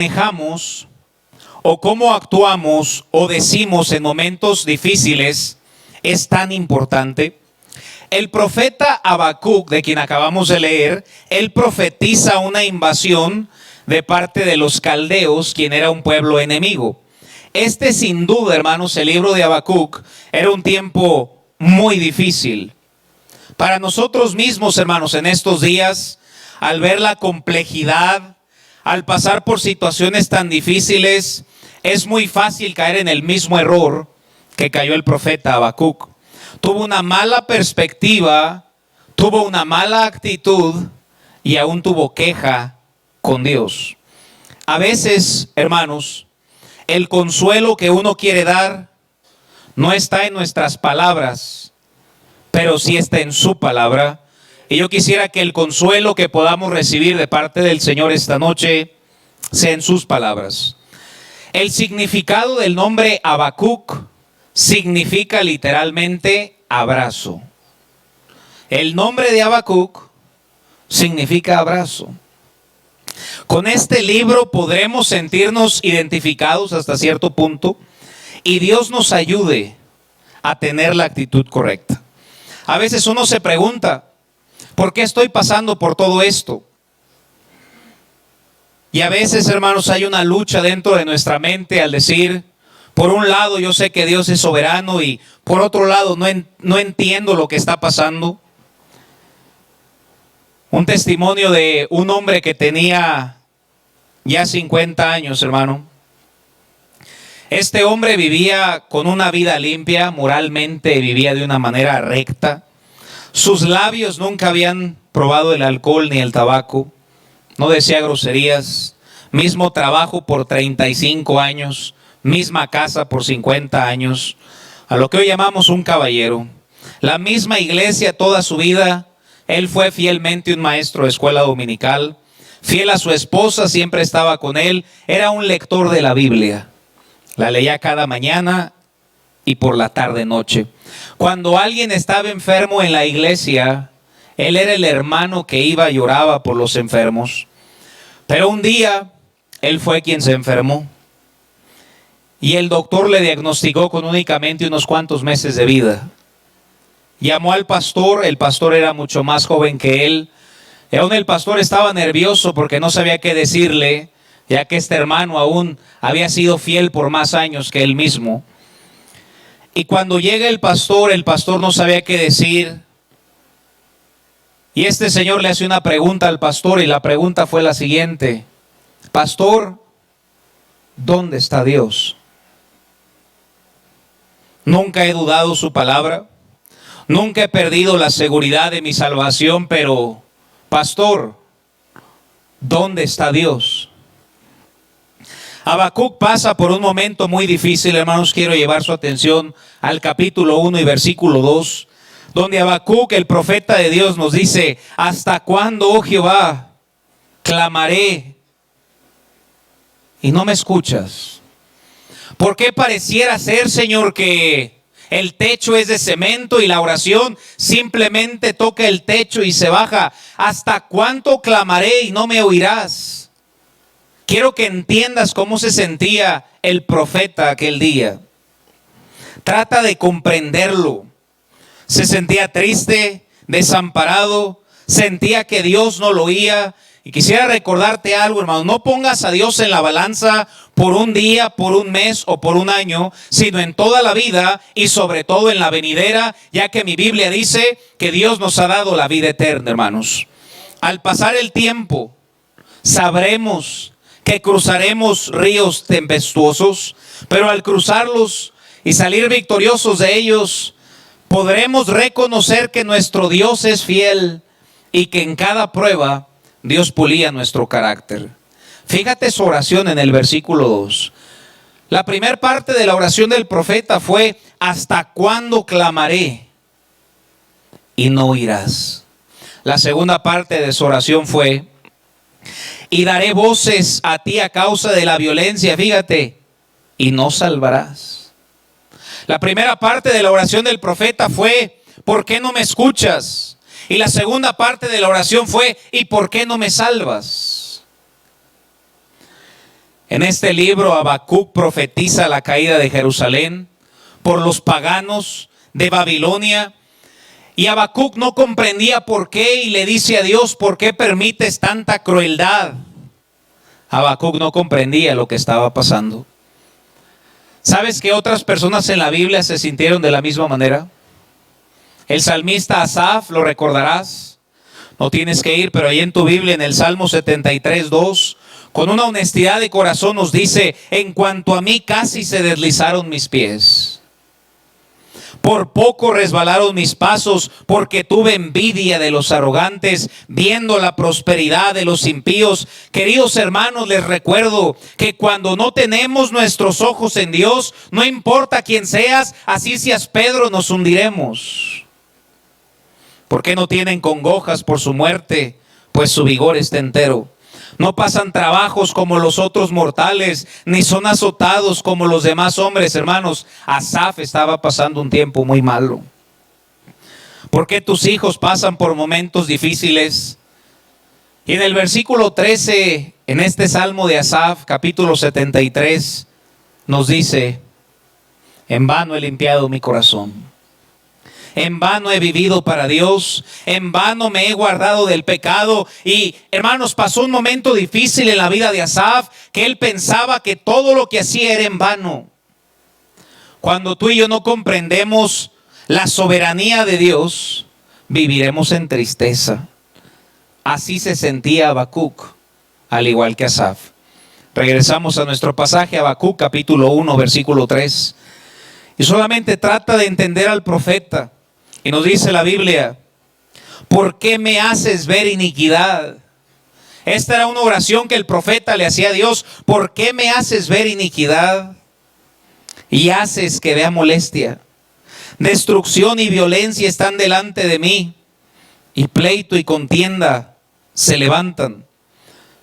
manejamos o cómo actuamos o decimos en momentos difíciles es tan importante. El profeta Habacuc, de quien acabamos de leer, él profetiza una invasión de parte de los caldeos, quien era un pueblo enemigo. Sin duda, hermanos, el libro de Habacuc era un tiempo muy difícil. Para nosotros mismos, hermanos, en estos días, al ver la complejidad, al pasar por situaciones tan difíciles, es muy fácil caer en el mismo error que cayó el profeta Habacuc. Tuvo una mala perspectiva, tuvo una mala actitud y aún tuvo queja con Dios. A veces, hermanos, el consuelo que uno quiere dar no está en nuestras palabras, pero sí está en su palabra. Y yo quisiera que el consuelo que podamos recibir de parte del Señor esta noche sea en sus palabras. El significado del nombre Habacuc significa literalmente abrazo. El nombre de Habacuc significa abrazo. Con este libro podremos sentirnos identificados hasta cierto punto y Dios nos ayude a tener la actitud correcta. A veces uno se pregunta, ¿por qué estoy pasando por todo esto? Y a veces, hermanos, hay una lucha dentro de nuestra mente al decir, por un lado yo sé que Dios es soberano y por otro lado no entiendo lo que está pasando. Un testimonio de un hombre que tenía ya 50 años, hermano. Este hombre vivía con una vida limpia, moralmente vivía de una manera recta. Sus labios nunca habían probado el alcohol ni el tabaco. No decía groserías. Mismo trabajo por 35 años. Misma casa por 50 años. A lo que hoy llamamos un caballero. La misma iglesia toda su vida. Él fue fielmente un maestro de escuela dominical. Fiel a su esposa, siempre estaba con él. Era un lector de la Biblia. La leía cada mañana y por la tarde noche. Cuando alguien estaba enfermo en la iglesia, él era el hermano que iba y lloraba por los enfermos. Pero un día, él fue quien se enfermó. Y el doctor le diagnosticó con únicamente unos cuantos meses de vida. Llamó al pastor, el pastor era mucho más joven que él. Y aún el pastor estaba nervioso porque no sabía qué decirle, ya que este hermano aún había sido fiel por más años que él mismo. Y cuando llega el pastor no sabía qué decir. Y este señor le hace una pregunta al pastor y la pregunta fue la siguiente: Pastor, ¿dónde está Dios? Nunca he dudado su palabra, nunca he perdido la seguridad de mi salvación, pero, pastor, ¿dónde está Dios? Habacuc pasa por un momento muy difícil, hermanos. Quiero llevar su atención al capítulo 1 y versículo 2, donde Habacuc, el profeta de Dios, nos dice: ¿hasta cuándo, oh Jehová, clamaré y no me escuchas? ¿Por qué pareciera ser, Señor, que el techo es de cemento y la oración simplemente toca el techo y se baja? ¿Hasta cuánto clamaré y no me oirás? Quiero que entiendas cómo se sentía el profeta aquel día. Trata de comprenderlo. Se sentía triste, desamparado, sentía que Dios no lo oía. Y quisiera recordarte algo, hermano: no pongas a Dios en la balanza por un día, por un mes o por un año, sino en toda la vida y sobre todo en la venidera, ya que mi Biblia dice que Dios nos ha dado la vida eterna, hermanos. Al pasar el tiempo, sabremos que cruzaremos ríos tempestuosos, pero al cruzarlos y salir victoriosos de ellos, podremos reconocer que nuestro Dios es fiel y que en cada prueba Dios pulía nuestro carácter. Fíjate su oración en el versículo 2. La primera parte de la oración del profeta fue: ¿hasta cuándo clamaré y no oirás? La segunda parte de su oración fue: y daré voces a ti a causa de la violencia, fíjate, y no salvarás. La primera parte de la oración del profeta fue: ¿por qué no me escuchas? Y la segunda parte de la oración fue: ¿y por qué no me salvas? En este libro Habacuc profetiza la caída de Jerusalén por los paganos de Babilonia. Y Habacuc no comprendía por qué y le dice a Dios: ¿por qué permites tanta crueldad? Habacuc no comprendía lo que estaba pasando. ¿Sabes que otras personas en la Biblia se sintieron de la misma manera? El salmista Asaf, lo recordarás. No tienes que ir, pero ahí en tu Biblia, en el Salmo 73:2, con una honestidad de corazón nos dice: en cuanto a mí casi se deslizaron mis pies. Por poco resbalaron mis pasos, porque tuve envidia de los arrogantes, viendo la prosperidad de los impíos. Queridos hermanos, les recuerdo que cuando no tenemos nuestros ojos en Dios, no importa quién seas, así seas Pedro, nos hundiremos. ¿Por qué no tienen congojas por su muerte? Pues su vigor está entero. No pasan trabajos como los otros mortales, ni son azotados como los demás hombres, hermanos. Asaf estaba pasando un tiempo muy malo. ¿Por qué tus hijos pasan por momentos difíciles? Y en el versículo 13, en este Salmo de Asaf, capítulo 73, nos dice: en vano he limpiado mi corazón. En vano he vivido para Dios, en vano me he guardado del pecado. Y hermanos, pasó un momento difícil en la vida de Asaf, que él pensaba que todo lo que hacía era en vano. Cuando tú y yo no comprendemos la soberanía de Dios, viviremos en tristeza. Así se sentía Habacuc, al igual que Asaf. Regresamos a nuestro pasaje, Habacuc capítulo 1, versículo 3. Y solamente trata de entender al profeta. Y nos dice la Biblia: ¿por qué me haces ver iniquidad? Esta era una oración que el profeta le hacía a Dios. ¿Por qué me haces ver iniquidad? Y haces que vea molestia. Destrucción y violencia están delante de mí, y pleito y contienda se levantan.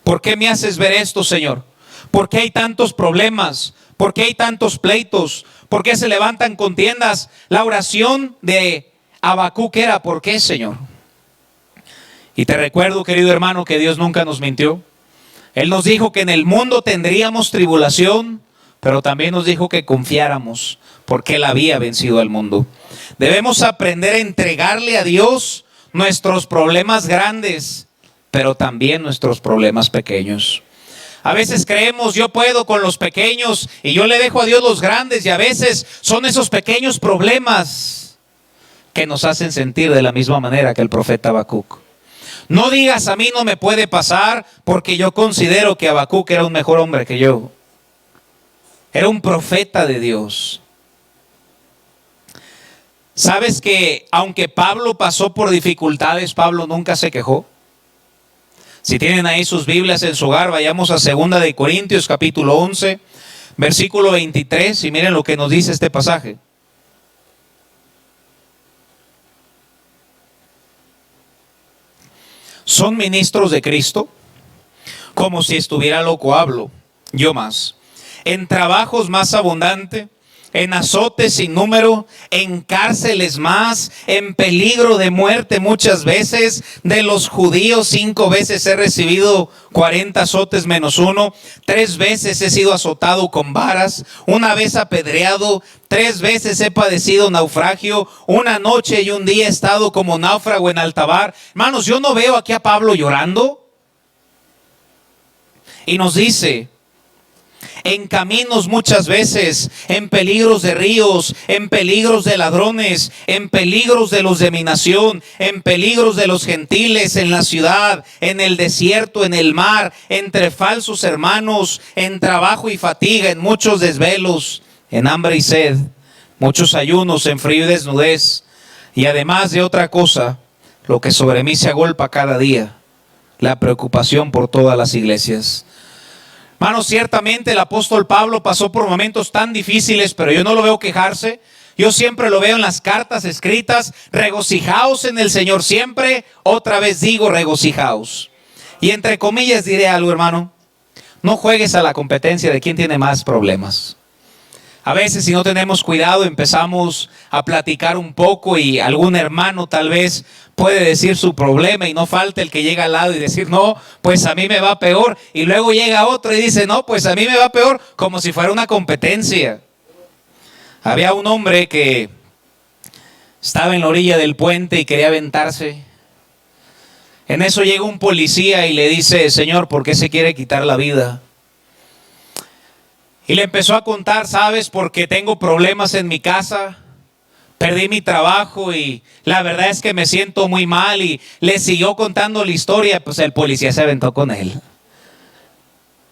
¿Por qué me haces ver esto, Señor? ¿Por qué hay tantos problemas? ¿Por qué hay tantos pleitos? ¿Por qué se levantan contiendas? La oración de Habacuc era: ¿por qué, Señor? Y te recuerdo, querido hermano, que Dios nunca nos mintió. Él nos dijo que en el mundo tendríamos tribulación, pero también nos dijo que confiáramos, porque Él había vencido al mundo. Debemos aprender a entregarle a Dios nuestros problemas grandes, pero también nuestros problemas pequeños. A veces creemos: yo puedo con los pequeños y yo le dejo a Dios los grandes. Y a veces son esos pequeños problemas que nos hacen sentir de la misma manera que el profeta Habacuc. No digas: a mí no me puede pasar, porque yo considero que Habacuc era un mejor hombre que yo. Era un profeta de Dios. ¿Sabes que aunque Pablo pasó por dificultades, Pablo nunca se quejó? Si tienen ahí sus Biblias en su hogar, vayamos a 2 de Corintios capítulo 11, versículo 23, y miren lo que nos dice este pasaje. Son ministros de Cristo, como si estuviera loco hablo, yo más. En trabajos más abundante, en azotes sin número, en cárceles más, en peligro de muerte muchas veces. De los judíos 5 veces he recibido 40 azotes menos 1. 3 veces he sido azotado con varas, 1 vez apedreado, 3 veces he padecido naufragio, 1 noche y 1 día he estado como náufrago en alta mar. Hermanos, yo no veo aquí a Pablo llorando. Y nos dice: en caminos muchas veces, en peligros de ríos, en peligros de ladrones, en peligros de los de mi nación, en peligros de los gentiles, en la ciudad, en el desierto, en el mar, entre falsos hermanos, en trabajo y fatiga, en muchos desvelos, en hambre y sed, muchos ayunos, en frío y desnudez, y además de otra cosa, lo que sobre mí se agolpa cada día, la preocupación por todas las iglesias. Hermanos, ciertamente el apóstol Pablo pasó por momentos tan difíciles, pero yo no lo veo quejarse. Yo siempre lo veo en las cartas escritas: regocijaos en el Señor siempre. Otra vez digo, regocijaos. Y entre comillas diré algo, hermano: no juegues a la competencia de quién tiene más problemas. A veces si no tenemos cuidado empezamos a platicar un poco y algún hermano tal vez puede decir su problema y no falta el que llega al lado y decir, no, pues a mí me va peor. Y luego llega otro y dice, no, pues a mí me va peor, como si fuera una competencia. Había un hombre que estaba en la orilla del puente y quería aventarse. En eso llega un policía y le dice, señor, ¿por qué se quiere quitar la vida? Y le empezó a contar, ¿sabes? Porque tengo problemas en mi casa, perdí mi trabajo y la verdad es que me siento muy mal. Y le siguió contando la historia, pues el policía se aventó con él.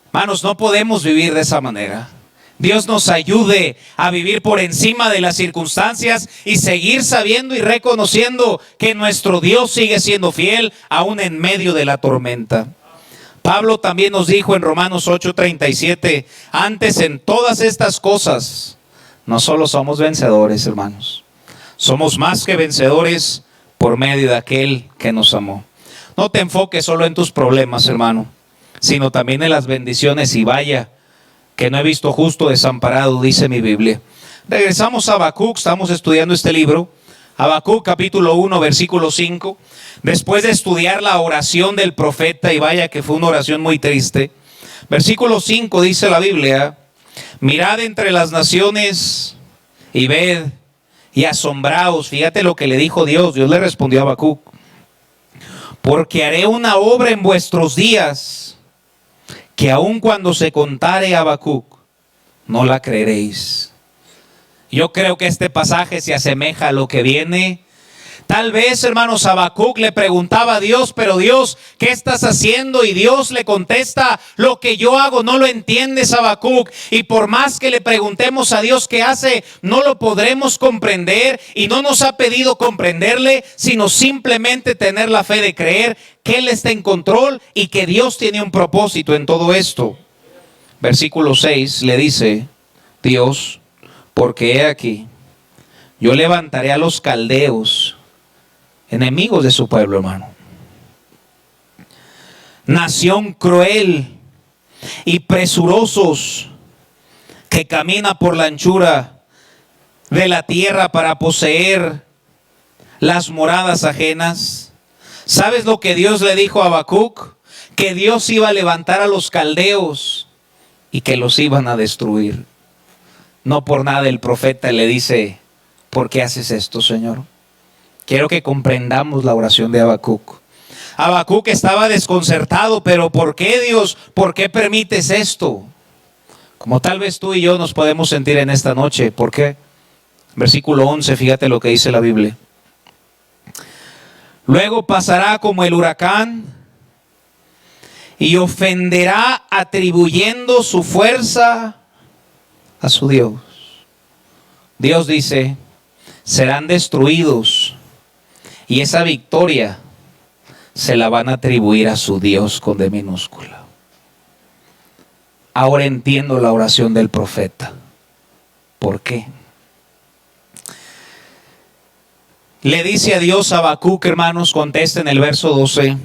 Hermanos, no podemos vivir de esa manera. Dios nos ayude a vivir por encima de las circunstancias y seguir sabiendo y reconociendo que nuestro Dios sigue siendo fiel aún en medio de la tormenta. Pablo también nos dijo en Romanos 8:37, antes en todas estas cosas, no solo somos vencedores, hermanos, somos más que vencedores por medio de aquel que nos amó. No te enfoques solo en tus problemas, hermano, sino también en las bendiciones. Y vaya, que no he visto justo desamparado, dice mi Biblia. Regresamos a Habacuc, estamos estudiando este libro. Habacuc capítulo 1, versículo 5. Después de estudiar la oración del profeta, y vaya que fue una oración muy triste. Versículo 5 dice la Biblia, mirad entre las naciones y ved y asombraos. Fíjate lo que le dijo Dios. Dios le respondió a Habacuc, porque haré una obra en vuestros días, que aun cuando se contare a Habacuc, no la creeréis. Yo creo que este pasaje se asemeja a lo que viene. Tal vez, hermanos, Habacuc le preguntaba a Dios, pero Dios, ¿qué estás haciendo? Y Dios le contesta, lo que yo hago no lo entiendes, Habacuc. Y por más que le preguntemos a Dios qué hace, no lo podremos comprender. Y no nos ha pedido comprenderle, sino simplemente tener la fe de creer que Él está en control y que Dios tiene un propósito en todo esto. Versículo 6 le dice Dios, porque he aquí, yo levantaré a los caldeos, enemigos de su pueblo, hermano. Nación cruel y presurosos, que camina por la anchura de la tierra para poseer las moradas ajenas. ¿Sabes lo que Dios le dijo a Habacuc? Que Dios iba a levantar a los caldeos y que los iban a destruir. No por nada el profeta le dice, ¿por qué haces esto, Señor? Quiero que comprendamos la oración de Habacuc. Habacuc estaba desconcertado, pero ¿por qué, Dios? ¿Por qué permites esto? Como tal vez tú y yo nos podemos sentir en esta noche. ¿Por qué? Versículo 11, fíjate lo que dice la Biblia. Luego pasará como el huracán y ofenderá atribuyendo su fuerza a su Dios. Dios dice, serán destruidos y esa victoria se la van a atribuir a su Dios con D minúscula. Ahora entiendo la oración del profeta. ¿Por qué? Le dice a Dios a Habacuc, hermanos, contesta en el verso 12.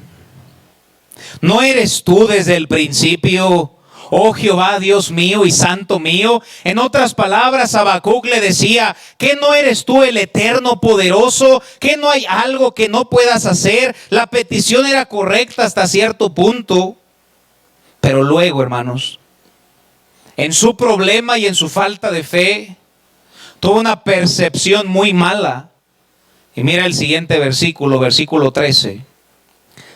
¿No eres tú desde el principio, oh Jehová, Dios mío y santo mío? En otras palabras, Habacuc le decía, ¿que no eres tú el eterno poderoso? ¿Que no hay algo que no puedas hacer? La petición era correcta hasta cierto punto. Pero luego, hermanos, en su problema y en su falta de fe, tuvo una percepción muy mala. Y mira el siguiente versículo, versículo 13.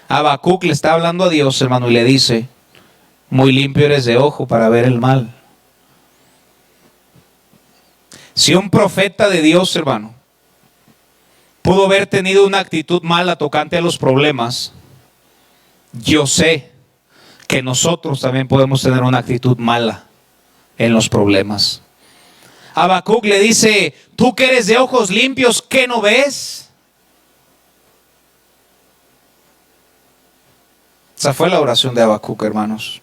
Habacuc le está hablando a Dios, hermano, y le dice, muy limpio eres de ojo para ver el mal. Si un profeta de Dios, hermano, pudo haber tenido una actitud mala tocante a los problemas, yo sé que nosotros también podemos tener una actitud mala en los problemas. Habacuc le dice, tú que eres de ojos limpios, ¿qué no ves? Esa fue la oración de Habacuc, hermanos.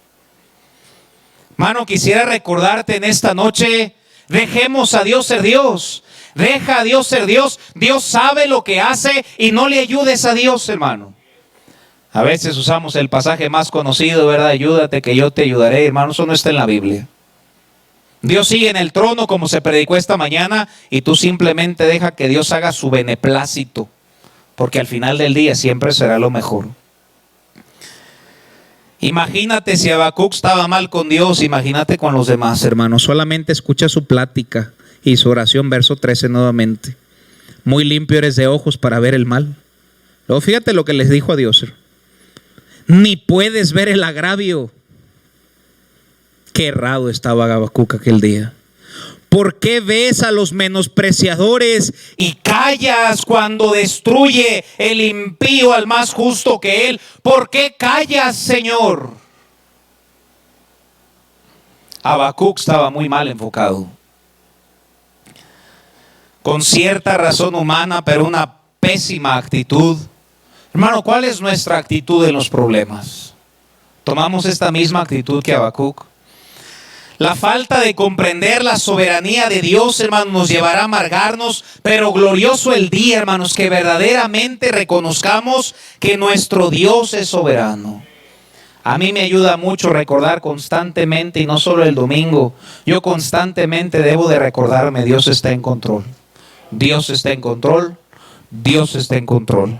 Hermano, quisiera recordarte en esta noche, dejemos a Dios ser Dios. Deja a Dios ser Dios. Dios sabe lo que hace y no le ayudes a Dios, hermano. A veces usamos el pasaje más conocido, ¿verdad? Ayúdate que yo te ayudaré. Hermano, eso no está en la Biblia. Dios sigue en el trono como se predicó esta mañana y tú simplemente deja que Dios haga su beneplácito, porque al final del día siempre será lo mejor. Imagínate si Habacuc estaba mal con Dios, imagínate con los demás, hermanos. Solamente escucha su plática y su oración, verso 13 nuevamente. Muy limpio eres de ojos para ver el mal. Luego fíjate lo que les dijo a Dios. Ni puedes ver el agravio. Qué errado estaba Habacuc aquel día. ¿Por qué ves a los menospreciadores y callas cuando destruye el impío al más justo que él? ¿Por qué callas, Señor? Habacuc estaba muy mal enfocado. Con cierta razón humana, pero una pésima actitud. Hermano, ¿cuál es nuestra actitud en los problemas? ¿Tomamos esta misma actitud que Habacuc? La falta de comprender la soberanía de Dios, hermanos, nos llevará a amargarnos, pero glorioso el día, hermanos, que verdaderamente reconozcamos que nuestro Dios es soberano. A mí me ayuda mucho recordar constantemente, y no solo el domingo, yo constantemente debo de recordarme, Dios está en control. Dios está en control, Dios está en control.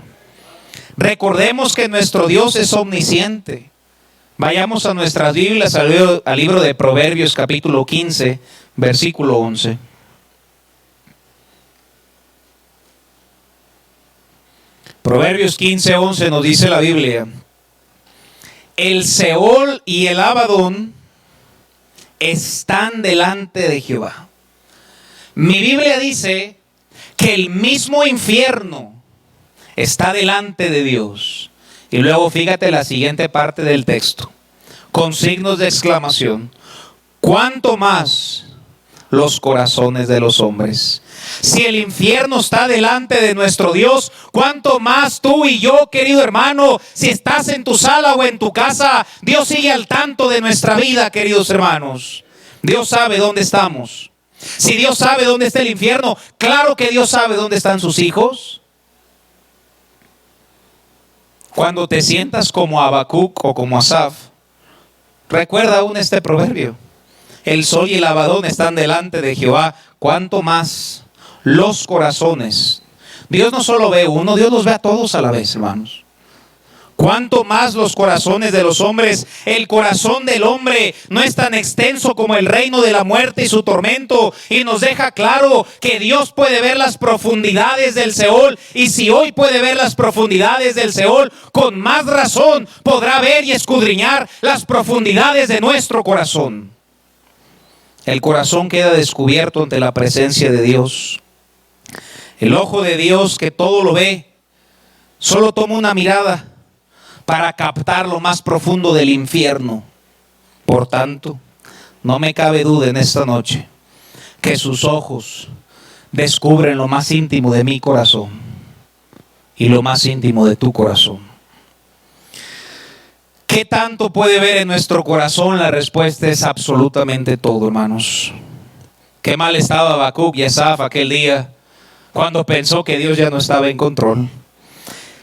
Recordemos que nuestro Dios es omnisciente. Vayamos a nuestras Biblias, al libro de Proverbios capítulo 15, versículo 11. Proverbios 15, 11 nos dice la Biblia: el Seol y el Abadón están delante de Jehová. Mi Biblia dice que el mismo infierno está delante de Dios. Y luego fíjate la siguiente parte del texto, con signos de exclamación. ¿Cuánto más los corazones de los hombres? Si el infierno está delante de nuestro Dios, ¿cuánto más tú y yo, querido hermano? Si estás en tu sala o en tu casa, Dios sigue al tanto de nuestra vida, queridos hermanos. Dios sabe dónde estamos. Si Dios sabe dónde está el infierno, claro que Dios sabe dónde están sus hijos. Cuando te sientas como Habacuc o como Asaf, recuerda aún este proverbio. El sol y el Abadón están delante de Jehová. ¿Cuánto más los corazones? Dios no solo ve uno, Dios los ve a todos a la vez, hermanos. ¿Cuánto más los corazones de los hombres? El corazón del hombre no es tan extenso como el reino de la muerte y su tormento. Y nos deja claro que Dios puede ver las profundidades del Seol. Y si hoy puede ver las profundidades del Seol, con más razón podrá ver y escudriñar las profundidades de nuestro corazón. El corazón queda descubierto ante la presencia de Dios. El ojo de Dios, que todo lo ve, solo toma una mirada para captar lo más profundo del infierno. Por tanto, no me cabe duda en esta noche que sus ojos descubren lo más íntimo de mi corazón y lo más íntimo de tu corazón. ¿Qué tanto puede ver en nuestro corazón? La respuesta es absolutamente todo, hermanos. Qué mal estaba Habacuc y Asaf aquel día cuando pensó que Dios ya no estaba en control.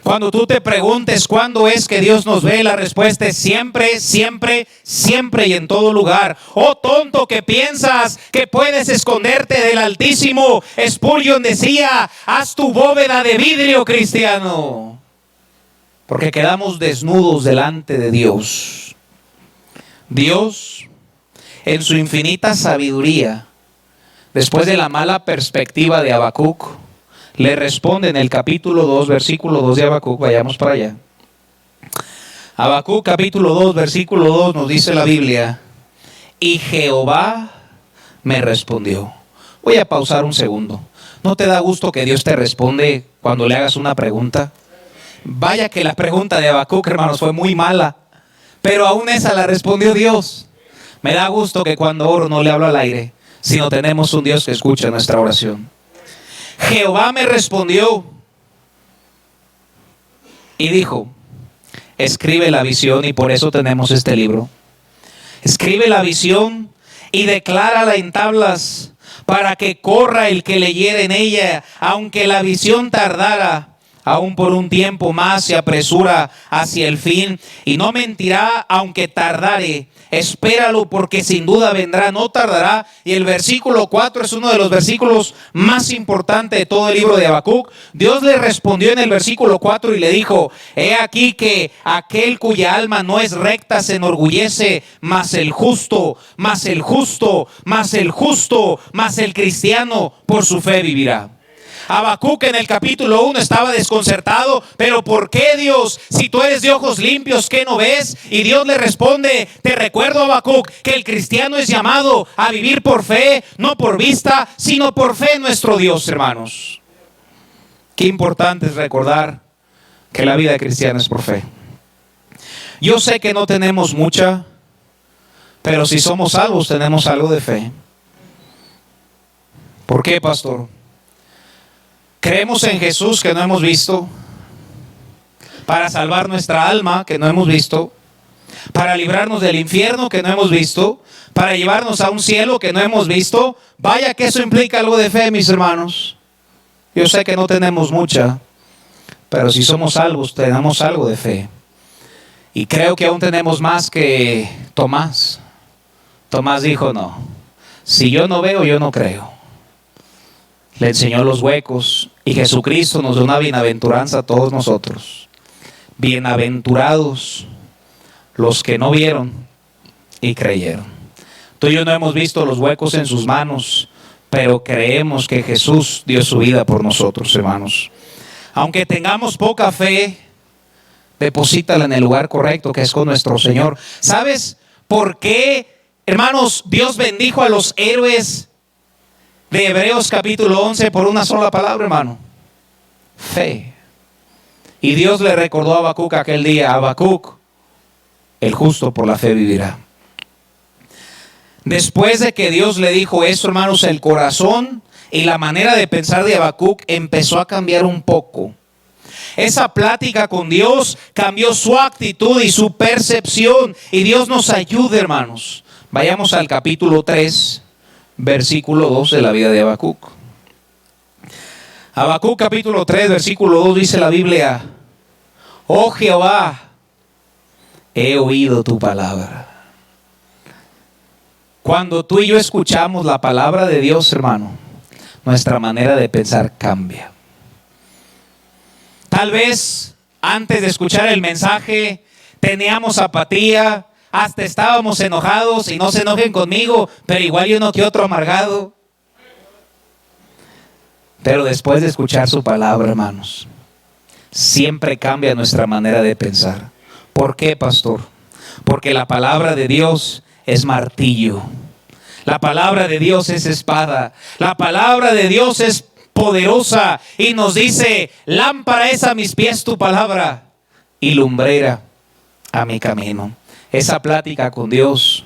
Cuando tú te preguntes cuándo es que Dios nos ve, la respuesta es siempre, siempre, siempre y en todo lugar. Oh tonto que piensas que puedes esconderte del Altísimo. Spurgeon decía: haz tu bóveda de vidrio, cristiano. Porque quedamos desnudos delante de Dios. Dios, en su infinita sabiduría, después de la mala perspectiva de Habacuc, le responde en el capítulo 2, versículo 2 de Habacuc. Vayamos para allá. Habacuc capítulo 2, versículo 2 nos dice la Biblia: y Jehová me respondió. Voy a pausar un segundo. ¿No te da gusto que Dios te responde cuando le hagas una pregunta? Vaya que la pregunta de Habacuc, hermanos, fue muy mala, pero aún esa la respondió Dios. Me da gusto que cuando oro no le hablo al aire, sino tenemos un Dios que escucha nuestra oración. Jehová me respondió y dijo: escribe la visión, y por eso tenemos este libro. Escribe la visión y declárala en tablas, para que corra el que leyere en ella, aunque la visión tardara. aún por un tiempo más se apresura hacia el fin, y no mentirá aunque tardare. Espéralo, porque sin duda vendrá, no tardará. Y el versículo 4 es uno de los versículos más importantes de todo el libro de Habacuc. Dios le respondió en el versículo 4 y le dijo: he aquí que aquel cuya alma no es recta se enorgullece, mas el justo, mas el justo, mas el justo, mas el cristiano por su fe vivirá. Habacuc en el capítulo 1 estaba desconcertado. Pero ¿por qué, Dios? Si tú eres de ojos limpios, ¿qué no ves? Y Dios le responde: te recuerdo, Habacuc, que el cristiano es llamado a vivir por fe, no por vista, sino por fe en nuestro Dios, hermanos. Qué importante es recordar que la vida cristiana es por fe. Yo sé que no tenemos mucha, pero si somos salvos tenemos algo de fe. ¿Por qué, pastor? Creemos en Jesús que no hemos visto, para salvar nuestra alma que no hemos visto, para librarnos del infierno que no hemos visto, para llevarnos a un cielo que no hemos visto. Vaya que eso implica algo de fe, mis hermanos. Yo sé que no tenemos mucha, pero si somos salvos tenemos algo de fe. Y creo que aún tenemos más que Tomás. Tomás dijo: no, si yo no veo, yo no creo. Le enseñó los huecos, y Jesucristo nos dio una bienaventuranza a todos nosotros. Bienaventurados los que no vieron y creyeron. Tú y yo no hemos visto los huecos en sus manos, pero creemos que Jesús dio su vida por nosotros, hermanos. Aunque tengamos poca fe, deposítala en el lugar correcto, que es con nuestro Señor. ¿Sabes por qué, hermanos, Dios bendijo a los héroes de Hebreos capítulo 11 por una sola palabra, hermano? Fe. Y Dios le recordó a Habacuc aquel día: Habacuc, el justo por la fe vivirá. Después de que Dios le dijo eso, hermanos, el corazón y la manera de pensar de Habacuc empezó a cambiar un poco. Esa plática con Dios cambió su actitud y su percepción. Y Dios nos ayude, hermanos. Vayamos al capítulo 3, versículo 2 de la vida de Habacuc. Habacuc capítulo 3, versículo 2 dice la Biblia: oh Jehová, he oído tu palabra. Cuando tú y yo escuchamos la palabra de Dios, hermano, nuestra manera de pensar cambia. Tal vez antes de escuchar el mensaje teníamos apatía, hasta estábamos enojados, y no se enojen conmigo, pero igual yo no que otro amargado. Pero después de escuchar su palabra, hermanos, siempre cambia nuestra manera de pensar. ¿Por qué, pastor? Porque la palabra de Dios es martillo. La palabra de Dios es espada. La palabra de Dios es poderosa y nos dice: lámpara es a mis pies tu palabra y lumbrera a mi camino. Esa plática con Dios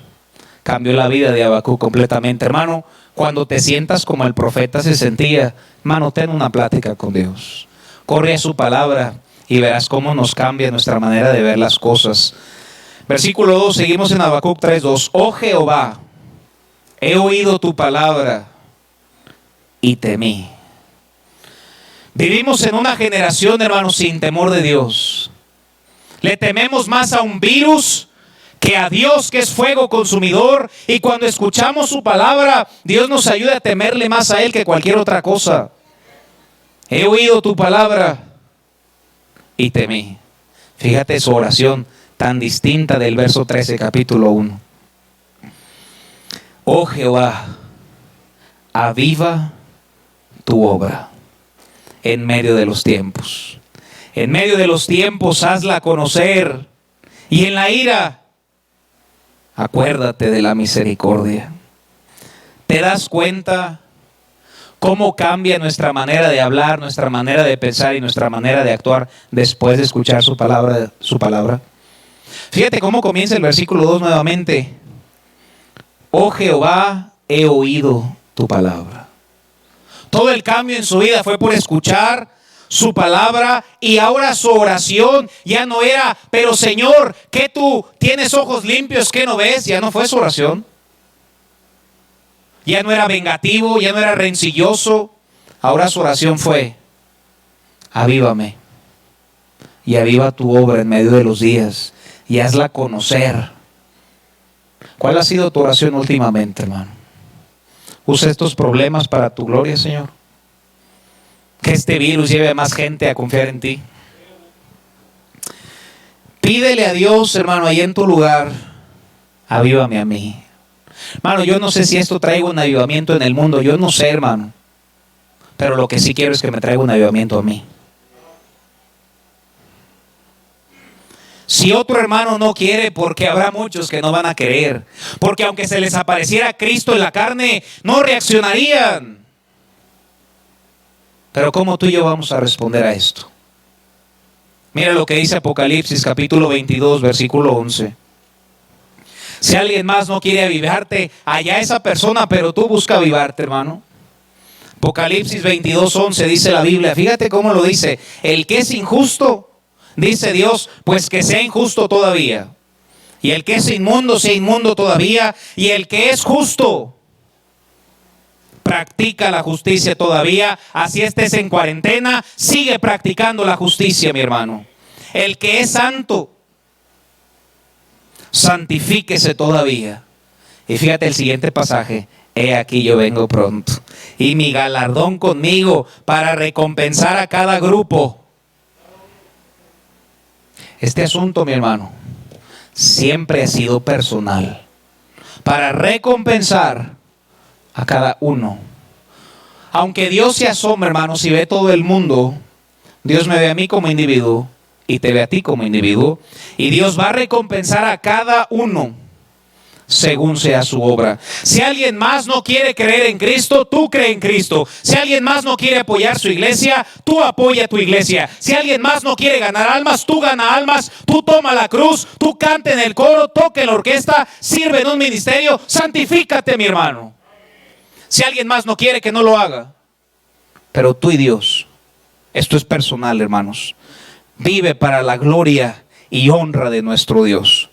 cambió la vida de Habacuc completamente. Hermano, cuando te sientas como el profeta se sentía, hermano, ten una plática con Dios. Corre a su palabra y verás cómo nos cambia nuestra manera de ver las cosas. Versículo 2, seguimos en Habacuc 3:2. Oh Jehová, he oído tu palabra y temí. Vivimos en una generación, hermanos, sin temor de Dios. Le tememos más a un virus que a Dios, que es fuego consumidor. Y cuando escuchamos su palabra, Dios nos ayuda a temerle más a Él que cualquier otra cosa. He oído tu palabra y temí. Fíjate su oración tan distinta del verso 13, capítulo 1. Oh Jehová, aviva tu obra en medio de los tiempos. En medio de los tiempos hazla conocer, y en la ira acuérdate de la misericordia. ¿Te das cuenta cómo cambia nuestra manera de hablar, nuestra manera de pensar y nuestra manera de actuar después de escuchar su palabra? Fíjate cómo comienza el versículo 2 nuevamente. Oh Jehová, he oído tu palabra. Todo el cambio en su vida fue por escuchar su palabra, y ahora su oración ya no era: pero Señor, que tú tienes ojos limpios, que no ves. Ya no fue su oración. Ya no era vengativo, ya no era rencilloso. Ahora su oración fue: avívame, y aviva tu obra en medio de los días y hazla conocer. ¿Cuál ha sido tu oración últimamente, hermano? Usa estos problemas para tu gloria, Señor. Que este virus lleve a más gente a confiar en ti. Pídele a Dios, hermano, ahí en tu lugar, avívame a mí. Hermano, yo no sé si esto traiga un avivamiento en el mundo, yo no sé, hermano. Pero lo que sí quiero es que me traiga un avivamiento a mí. Si otro hermano no quiere, porque habrá muchos que no van a querer. Porque aunque se les apareciera Cristo en la carne, no reaccionarían. Pero ¿cómo tú y yo vamos a responder a esto? Mira lo que dice Apocalipsis capítulo 22, versículo 11. Si alguien más no quiere avivarte, allá esa persona, pero tú busca avivarte, hermano. Apocalipsis 22, 11 dice la Biblia, fíjate cómo lo dice, el que es injusto, dice Dios, pues que sea injusto todavía. Y el que es inmundo, sea inmundo todavía. Y el que es justo, practica la justicia todavía. Así estés en cuarentena, sigue practicando la justicia, mi hermano. El que es santo, santifíquese todavía. Y fíjate el siguiente pasaje. He aquí yo vengo pronto, y mi galardón conmigo para recompensar a cada grupo. Este asunto, mi hermano, siempre ha sido personal, para recompensar a cada uno. Aunque Dios se asoma, hermano, si ve todo el mundo, Dios me ve a mí como individuo y te ve a ti como individuo, y Dios va a recompensar a cada uno según sea su obra. Si alguien más no quiere creer en Cristo, tú cree en Cristo. Si alguien más no quiere apoyar su iglesia, tú apoya tu iglesia. Si alguien más no quiere ganar almas, tú gana almas. Tú toma la cruz, tú canta en el coro, toca en la orquesta, sirve en un ministerio, santifícate, mi hermano. Si alguien más no quiere, que no lo haga. Pero tú y Dios, esto es personal, hermanos. Vive para la gloria y honra de nuestro Dios.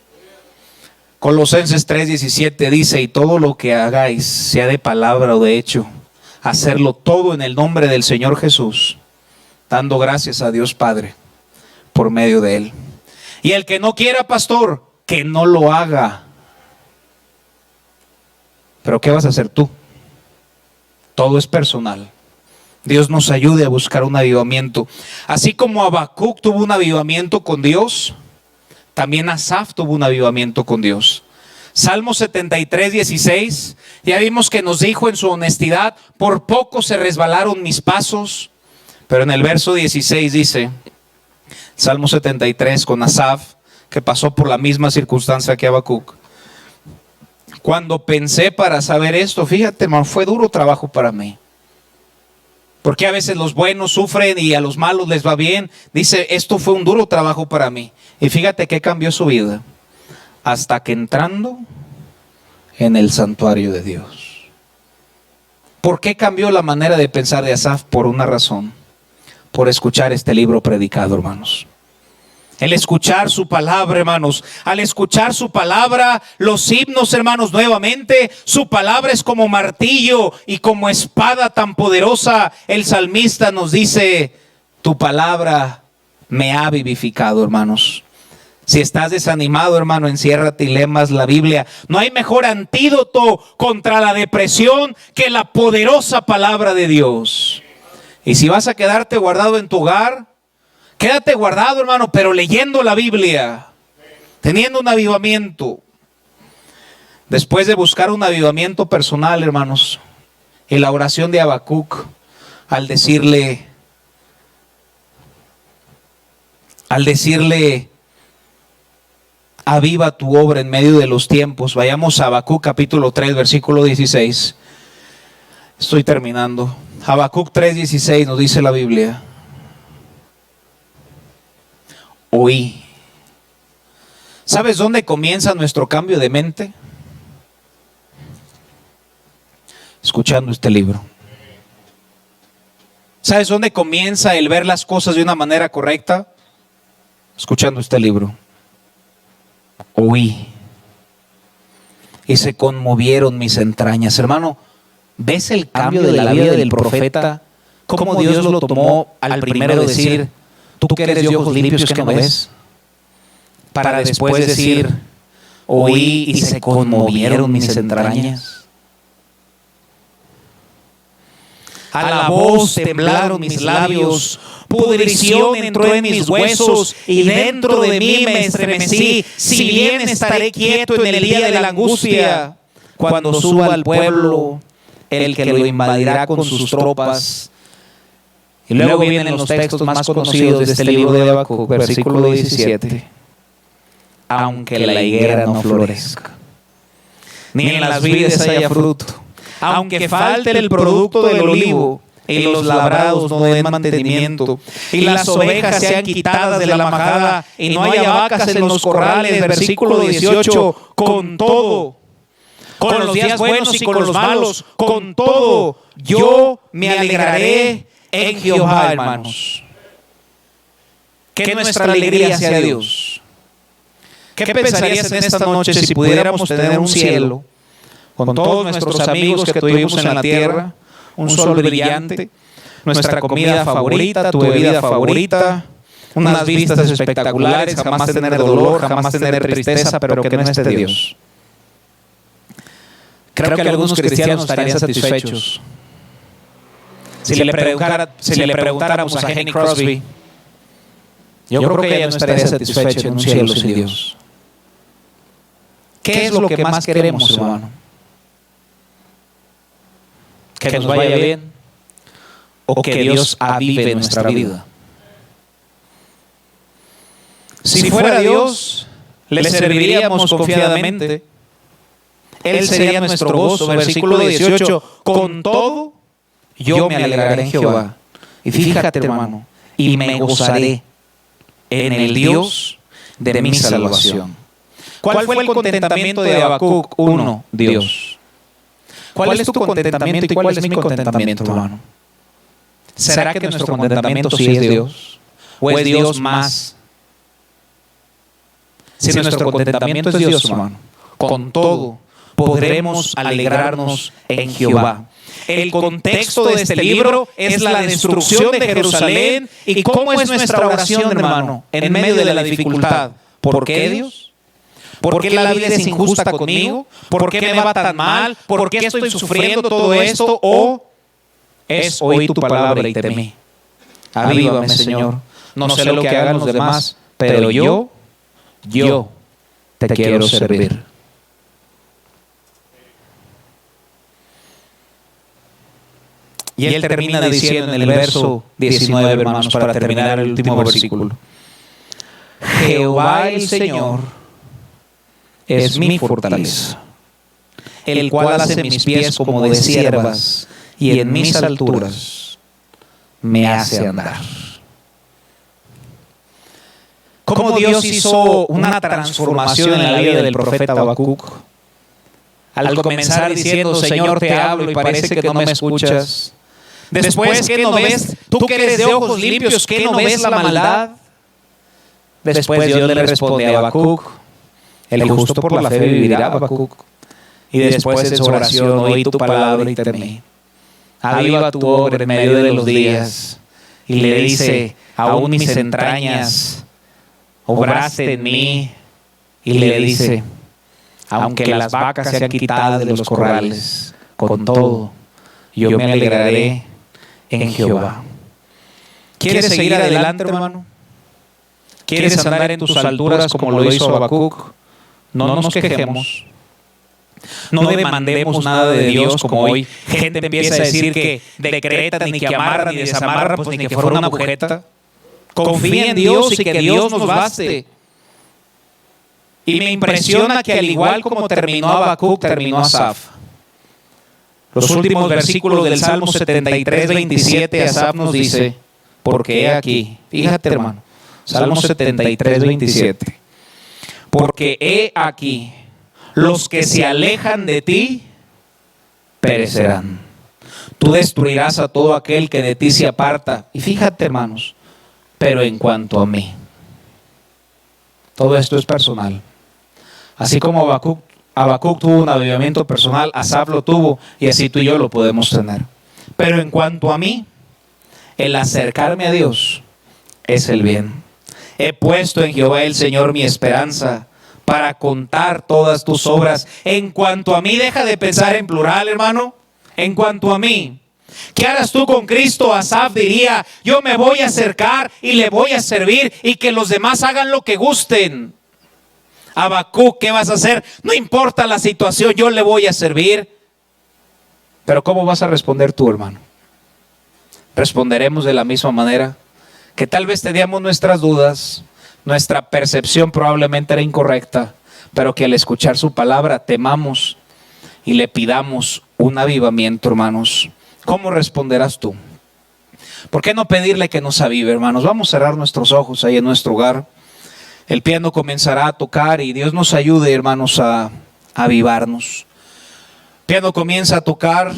Colosenses 3:17 dice, y todo lo que hagáis, sea de palabra o de hecho, hacerlo todo en el nombre del Señor Jesús, dando gracias a Dios Padre por medio de Él. Y el que no quiera, pastor, que no lo haga. Pero ¿qué vas a hacer tú? Todo es personal. Dios nos ayude a buscar un avivamiento. Así como Habacuc tuvo un avivamiento con Dios, también Asaf tuvo un avivamiento con Dios. Salmo 73:16, ya vimos que nos dijo en su honestidad, por poco se resbalaron mis pasos. Pero en el verso 16 dice, Salmo 73 con Asaf, que pasó por la misma circunstancia que Habacuc. Cuando pensé para saber esto, fíjate, hermano, fue duro trabajo para mí. Porque a veces los buenos sufren y a los malos les va bien. Dice, esto fue un duro trabajo para mí. Y fíjate que cambió su vida. Hasta que entrando en el santuario de Dios. ¿Por qué cambió la manera de pensar de Asaf? Por una razón. Por escuchar este libro predicado, hermanos. El escuchar su palabra, hermanos. Al escuchar su palabra, los himnos, hermanos, nuevamente, su palabra es como martillo y como espada tan poderosa. El salmista nos dice, tu palabra me ha vivificado, hermanos. Si estás desanimado, hermano, enciérrate y lee más la Biblia. No hay mejor antídoto contra la depresión que la poderosa palabra de Dios. Y si vas a quedarte guardado en tu hogar, quédate guardado, hermano, pero leyendo la Biblia, teniendo un avivamiento. Después de buscar un avivamiento personal, hermanos, en la oración de Habacuc, al decirle, aviva tu obra en medio de los tiempos. Vayamos a Habacuc capítulo 3, versículo 16. Estoy terminando. Habacuc 3:16 nos dice la Biblia. Oí. ¿Sabes dónde comienza nuestro cambio de mente? Escuchando este libro. ¿Sabes dónde comienza el ver las cosas de una manera correcta? Escuchando este libro. Oí. Y se conmovieron mis entrañas. Hermano, ¿ves el cambio de la vida del profeta? ¿Cómo Dios lo tomó al primero decir, Tú que eres de ojos limpios, ¿qué no ves? Para después decir, oí y se conmovieron mis entrañas. A la voz temblaron mis labios, pudrición entró en mis huesos y dentro de mí me estremecí. Si bien estaré quieto en el día de la angustia, cuando suba al pueblo el que lo invadirá con sus tropas. Y luego vienen los textos más conocidos de este libro de Habacuc, versículo 17. Aunque la higuera no florezca, ni en las vides haya fruto, aunque falte el producto del olivo, y los labrados no den mantenimiento, y las ovejas sean quitadas de la majada, y no haya vacas en los corrales, versículo 18, con todo, con los días buenos y con los malos, con todo, yo me alegraré en Jehová, hermanos. Que nuestra alegría sea Dios. ¿Qué pensarías en esta noche si pudiéramos tener un cielo con todos nuestros amigos que tuvimos en la tierra, un sol brillante, nuestra comida favorita, tu bebida favorita, unas vistas espectaculares, jamás tener dolor, jamás tener tristeza, pero que no esté Dios? Creo que algunos cristianos estarían satisfechos. Si le preguntáramos a Henry Crosby, yo creo que ella no estaría satisfecha en un cielo sin Dios. ¿Qué es lo que más queremos, hermano? ¿Que nos vaya bien? ¿O que Dios avive nuestra vida? Si fuera Dios, le serviríamos confiadamente. Él sería nuestro gozo. Versículo 18. Con todo, yo me alegraré en Jehová. Y fíjate, hermano, y me gozaré en el Dios de mi salvación. ¿Cuál fue el contentamiento de Habacuc? 1, Dios. ¿Cuál es tu contentamiento y cuál es mi contentamiento, hermano? ¿Será que nuestro contentamiento sí es Dios? ¿O es Dios más? Si nuestro contentamiento es Dios, hermano, con todo podremos alegrarnos en Jehová. El contexto de este libro es la destrucción de Jerusalén. ¿Y cómo es nuestra oración, hermano, en medio de la dificultad? ¿Por qué, Dios? ¿Por qué la vida es injusta conmigo? ¿Por qué me va tan mal? ¿Por qué estoy sufriendo todo esto? ¿O es oí tu palabra y temí? Avívame, Señor. No sé lo que hagan los demás, pero yo te quiero servir. Y él termina diciendo en el verso 19, hermanos, para terminar el último versículo: Jehová el Señor es mi fortaleza, el cual hace mis pies como de ciervas, y en mis alturas me hace andar. ¿Cómo Dios hizo una transformación en la vida del profeta Habacuc? Al comenzar diciendo, Señor, te hablo y parece que no me escuchas. Después, ¿qué no ves? Tú que eres de ojos limpios, ¿qué no ves la maldad? Después Dios le responde a Habacuc: el justo por la fe vivirá, Habacuc. Y después en su oración, oí tu palabra y temí. Aviva tu obra en medio de los días. Y le dice, aún mis entrañas obraste en mí. Y le dice, aunque las vacas sean quitadas de los corrales, con todo, yo me alegraré en Jehová. ¿Quieres seguir adelante, hermano? ¿Quieres andar en tus alturas como lo hizo Habacuc? No nos quejemos. No demandemos nada de Dios como hoy gente empieza a decir que decreta, ni que amarra, ni desamarra, pues ni que fuera una agujeta. Confía en Dios y que Dios nos baste. Y me impresiona que al igual como terminó Habacuc, terminó Asaf. Los últimos versículos del Salmo 73, 27, Asaf nos dice, porque he aquí, fíjate, hermano, Salmo 73, 27, porque he aquí, los que se alejan de ti perecerán. Tú destruirás a todo aquel que de ti se aparta. Y fíjate, hermanos, pero en cuanto a mí, todo esto es personal. Así como Habacuc tuvo un avivamiento personal, Asaf lo tuvo, y así tú y yo lo podemos tener. Pero en cuanto a mí, el acercarme a Dios, es el bien. He puesto en Jehová el Señor mi esperanza para contar todas tus obras. En cuanto a mí, deja de pensar en plural, hermano. En cuanto a mí, ¿qué harás tú con Cristo? Asaf diría: yo me voy a acercar y le voy a servir, y que los demás hagan lo que gusten. Habacuc, ¿qué vas a hacer? No importa la situación, yo le voy a servir. Pero ¿cómo vas a responder tú, hermano? Responderemos de la misma manera, que tal vez teníamos nuestras dudas, nuestra percepción probablemente era incorrecta, pero que al escuchar su palabra temamos y le pidamos un avivamiento, hermanos. ¿Cómo responderás tú? ¿Por qué no pedirle que nos avive, hermanos? Vamos a cerrar nuestros ojos ahí en nuestro hogar. El piano comenzará a tocar y Dios nos ayude, hermanos, a avivarnos. El piano comienza a tocar.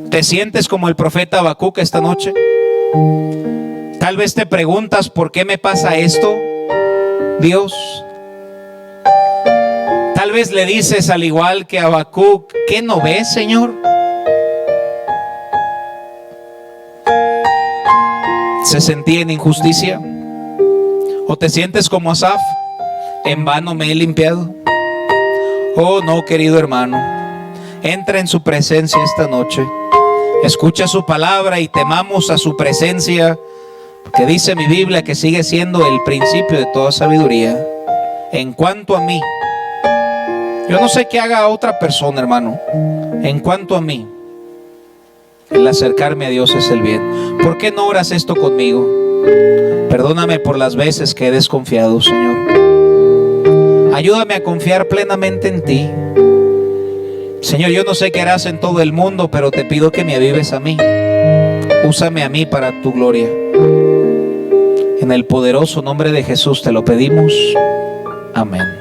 ¿Te sientes como el profeta Habacuc esta noche? Tal vez te preguntas: ¿por qué me pasa esto, Dios? Tal vez le dices, al igual que Habacuc: ¿qué no ves, Señor? ¿Se sentía en injusticia? ¿O te sientes como Asaf? ¿En vano me he limpiado? Oh no, querido hermano, entra en su presencia esta noche. Escucha su palabra y temamos a su presencia, que dice mi Biblia que sigue siendo el principio de toda sabiduría. En cuanto a mí, yo no sé qué haga otra persona, hermano. En cuanto a mí, el acercarme a Dios es el bien. ¿Por qué no oras esto conmigo? Perdóname por las veces que he desconfiado, Señor. Ayúdame a confiar plenamente en ti. Señor, yo no sé qué harás en todo el mundo, pero te pido que me avives a mí. Úsame a mí para tu gloria. En el poderoso nombre de Jesús te lo pedimos. Amén.